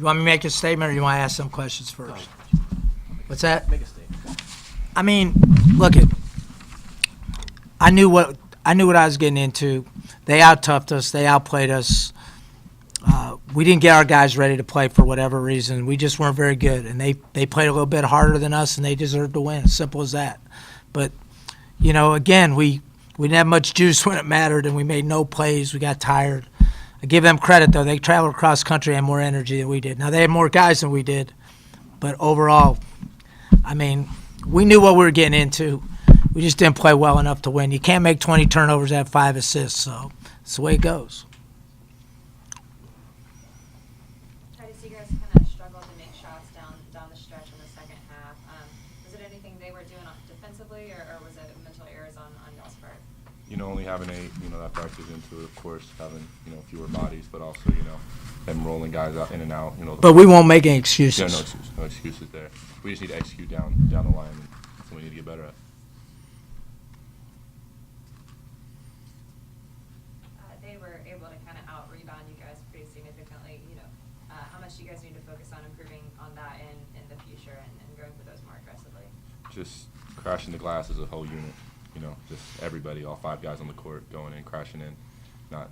You want me to make a statement, or you want to ask some questions first? What's that? Make a statement. I mean, look I knew what I was getting into. They out-toughed us. They outplayed us. We didn't get our guys ready to play for whatever reason. We just weren't very good, and they played a little bit harder than us, and they deserved to win. As simple as that. But again, we didn't have much juice when it mattered, and we made no plays. We got tired. I give them credit, though. They traveled across country and had more energy than we did. Now, they had more guys than we did, but overall, I mean, we knew what we were getting into. We just didn't play well enough to win. You can't make 20 turnovers and have 5 assists, so it's the way it goes. Titus, you guys kind of struggled to make shots down the stretch in the second half. Was it anything they were doing defensively, or was it mental errors on y'all's part? Only having that factors into it, of course, having, fewer bodies, but also, them rolling guys out in and out, But we won't make any excuses. Yeah, no excuses there. We just need to execute down the line, and that's what we need to get better at. They were able to kind of out-rebound you guys pretty significantly. How much do you guys need to focus on improving on that in the future and going for those more aggressively? Just crashing the glass as a whole unit. Just everybody, all 5 guys on the court going in, crashing in, not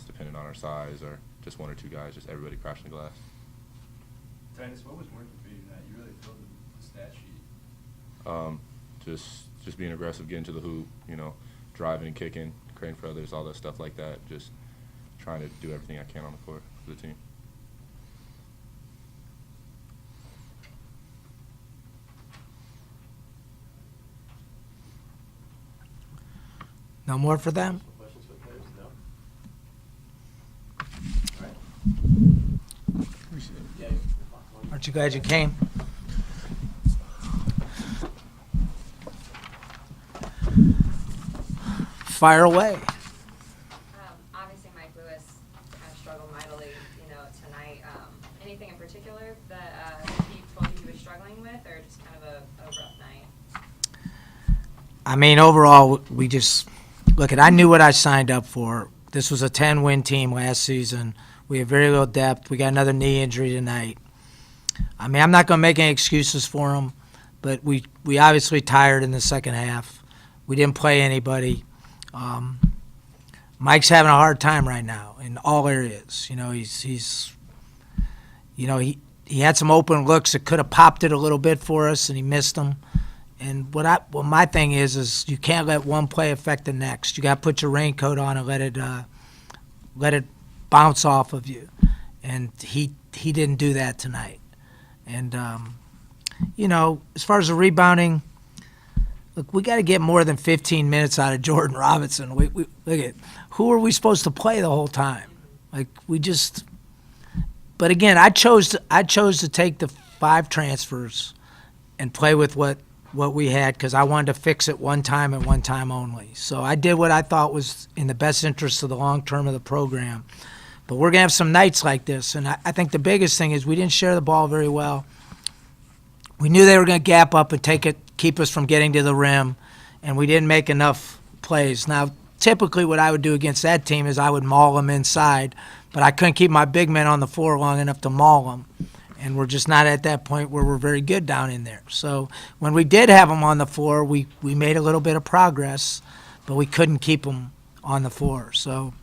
dependent on our size or just 1 or 2 guys, just everybody crashing the glass. Titus, what was working for you tonight? You really filled the stat sheet. Just being aggressive, getting to the hoop, driving and kicking, creating for others, all that stuff like that. Just trying to do everything I can on the court for the team. No more for them? Questions for the players? No? All right. Yeah. Aren't you glad you came? Fire away. Obviously, Mike Lewis kind of struggled mightily, tonight. Anything in particular that he told you he was struggling with, or just kind of a rough night? I mean, overall, we just look at. I knew what I signed up for. This was a 10-win team last season. We have very little depth. We got another knee injury tonight. I mean, I'm not going to make any excuses for them, but we obviously tired in the second half. We didn't play anybody. Mike's having a hard time right now in all areas. He's he had some open looks that could have popped it a little bit for us, and he missed them. And what my thing is you can't let one play affect the next. You got to put your raincoat on and let it bounce off of you. And he didn't do that tonight. And as far as the rebounding, look, we got to get more than 15 minutes out of Jordan Robinson. We look at who are we supposed to play the whole time? Like but again, I chose to take the 5 transfers and play with what we had because I wanted to fix it one time and one time only. So I did what I thought was in the best interest of the long term of the program. But we're going to have some nights like this, and I think the biggest thing is we didn't share the ball very well. We knew they were going to gap up and keep us from getting to the rim, and we didn't make enough plays. Now, typically what I would do against that team is I would maul them inside, but I couldn't keep my big men on the floor long enough to maul them, and we're just not at that point where we're very good down in there. So when we did have them on the floor, we made a little bit of progress, but we couldn't keep them on the floor. So,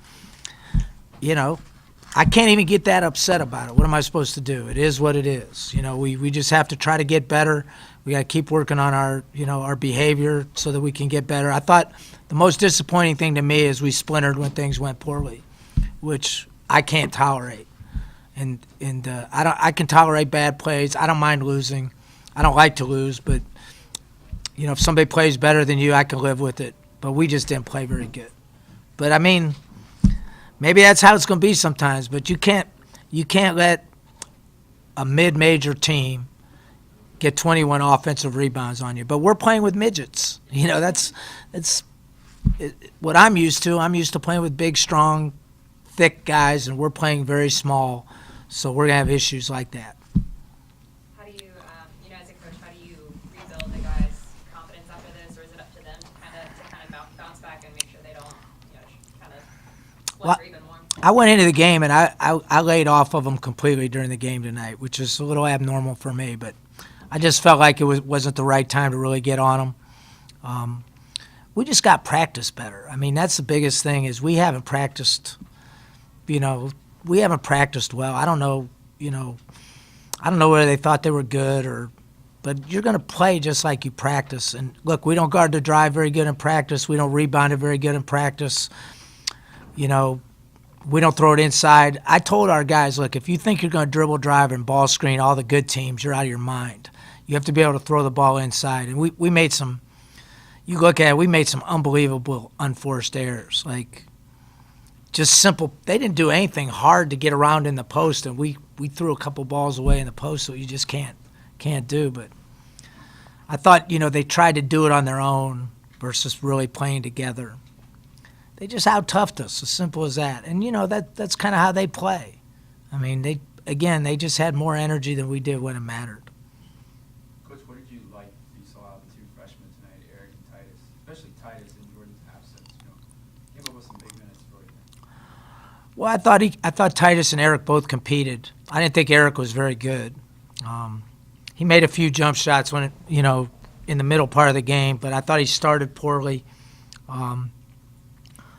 I can't even get that upset about it. What am I supposed to do? It is what it is. We just have to try to get better. We got to keep working on our behavior so that we can get better. I thought the most disappointing thing to me is we splintered when things went poorly, which I can't tolerate. And I can tolerate bad plays. I don't mind losing. I don't like to lose, but if somebody plays better than you, I can live with it. But we just didn't play very good. But I mean, maybe that's how it's going to be sometimes, but you can't let a mid-major team get 21 offensive rebounds on you. But we're playing with midgets. That's what I'm used to. I'm used to playing with big, strong, thick guys, and we're playing very small. So we're going to have issues like that. How do you, as a coach, how do you rebuild the guys' confidence after this, or is it up to them to kind of bounce back and make sure they don't, kind of split even more? I went into the game and I laid off of them completely during the game tonight, which is a little abnormal for me, but I just felt like it wasn't the right time to really get on them. We just got practice better. I mean, that's the biggest thing is we haven't practiced, we haven't practiced well. I don't know whether they thought they were good but you're going to play just like you practice. And look, we don't guard the drive very good in practice. We don't rebound it very good in practice. We don't throw it inside. I told our guys, look, if you think you're going to dribble, drive, and ball screen all the good teams, you're out of your mind. You have to be able to throw the ball inside. And we made some – you look at it, we made some unbelievable unforced errors. Like, just simple – they didn't do anything hard to get around in the post, and we threw a couple balls away in the post that you just can't do. But I thought, they tried to do it on their own versus really playing together. They just out-toughed us, as simple as that. And, that's kind of how they play. I mean, they just had more energy than we did when it mattered. Coach, what did you like you saw out of the two freshmen tonight, Eric and Titus, especially Titus in Jordan's absence? Came up with some big minutes for you. Well, I thought Titus and Eric both competed. I didn't think Eric was very good. He made a few jump shots when in the middle part of the game, but I thought he started poorly.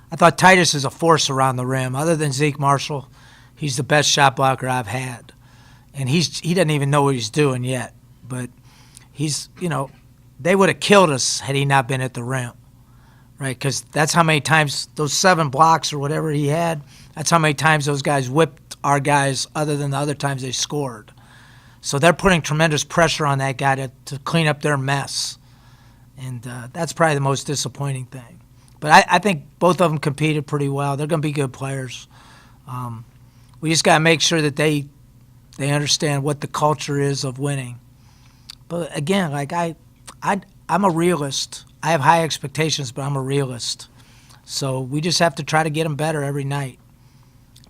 I thought Titus is a force around the rim. Other than Zeke Marshall, he's the best shot blocker I've had. And he doesn't even know what he's doing yet. But he's, they would have killed us had he not been at the rim, right? Because that's how many times those 7 blocks or whatever he had, that's how many times those guys whipped our guys other than the other times they scored. So they're putting tremendous pressure on that guy to clean up their mess. And that's probably the most disappointing thing. But I think both of them competed pretty well. They're going to be good players. We just got to make sure that they understand what the culture is of winning. But again, like I'm a realist. I have high expectations, but I'm a realist. So we just have to try to get them better every night.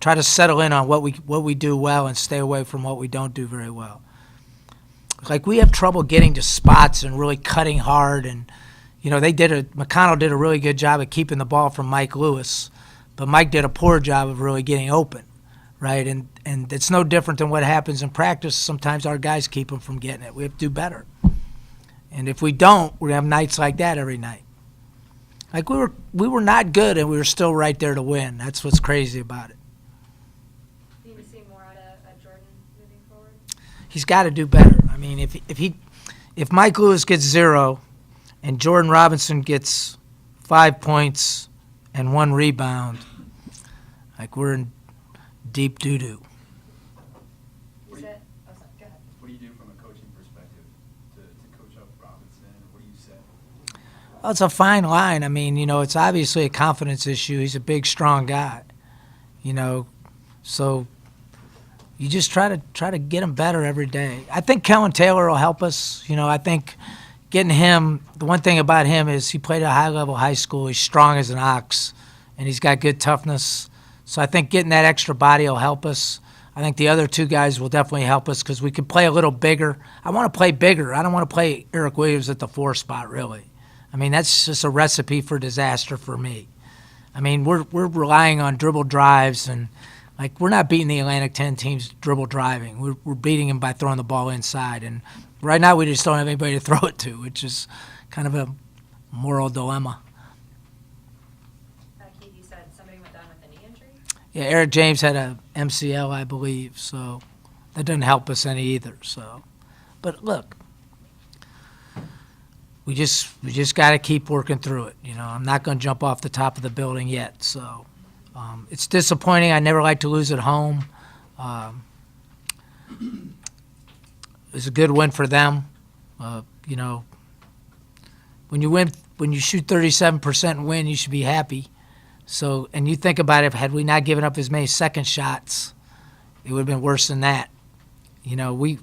Try to settle in on what we do well and stay away from what we don't do very well. Like we have trouble getting to spots and really cutting hard, and McConnell did a really good job of keeping the ball from Mike Lewis, but Mike did a poor job of really getting open, right? And it's no different than what happens in practice. Sometimes our guys keep them from getting it. We have to do better. And if we don't, we have nights like that every night. Like we were not good, and we were still right there to win. That's what's crazy about it. Need to see more out of Jordan moving forward? He's got to do better. I mean, if Mike Lewis gets 0 and Jordan Robinson gets 5 points and 1 rebound, like we're in deep doo-doo. You said, oh, sorry, go ahead. What do you do from a coaching perspective to coach up Robinson? What do you say? Well, it's a fine line. I mean, it's obviously a confidence issue. He's a big, strong guy, so you just try to get him better every day. I think Kellen Taylor will help us. I think getting him, the one thing about him is he played at a high-level high school. He's strong as an ox, and he's got good toughness. So I think getting that extra body will help us. I think the other 2 guys will definitely help us because we can play a little bigger. I want to play bigger. I don't want to play Eric Williams at the 4 spot, really. I mean, that's just a recipe for disaster for me. I mean, we're relying on dribble drives, and we're not beating the Atlantic 10 teams dribble driving. We're beating them by throwing the ball inside. And right now we just don't have anybody to throw it to, which is kind of a moral dilemma. Keith, you said somebody went down with a knee injury? Yeah, Eric James had a MCL, I believe, so that doesn't help us any either. So, but look, we just got to keep working through it. I'm not going to jump off the top of the building yet. So it's disappointing. I never like to lose at home. It was a good win for them. When you win, when you shoot 37% and win, you should be happy. So, and you think about it, had we not given up as many second shots, it would have been worse than that. We've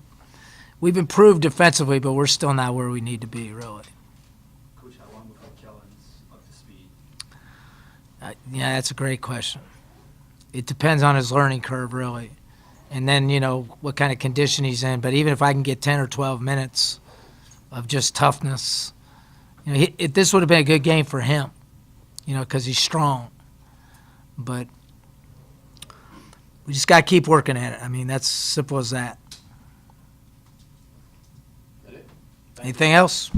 improved defensively, but we're still not where we need to be, really. Coach, how long before Kellen's up to speed? Yeah, that's a great question. It depends on his learning curve, really. And then, what kind of condition he's in. But even if I can get 10 or 12 minutes of just toughness, this would have been a good game for him, because he's strong. But we just got to keep working at it. I mean, that's simple as that. That it? Thank you. Anything else?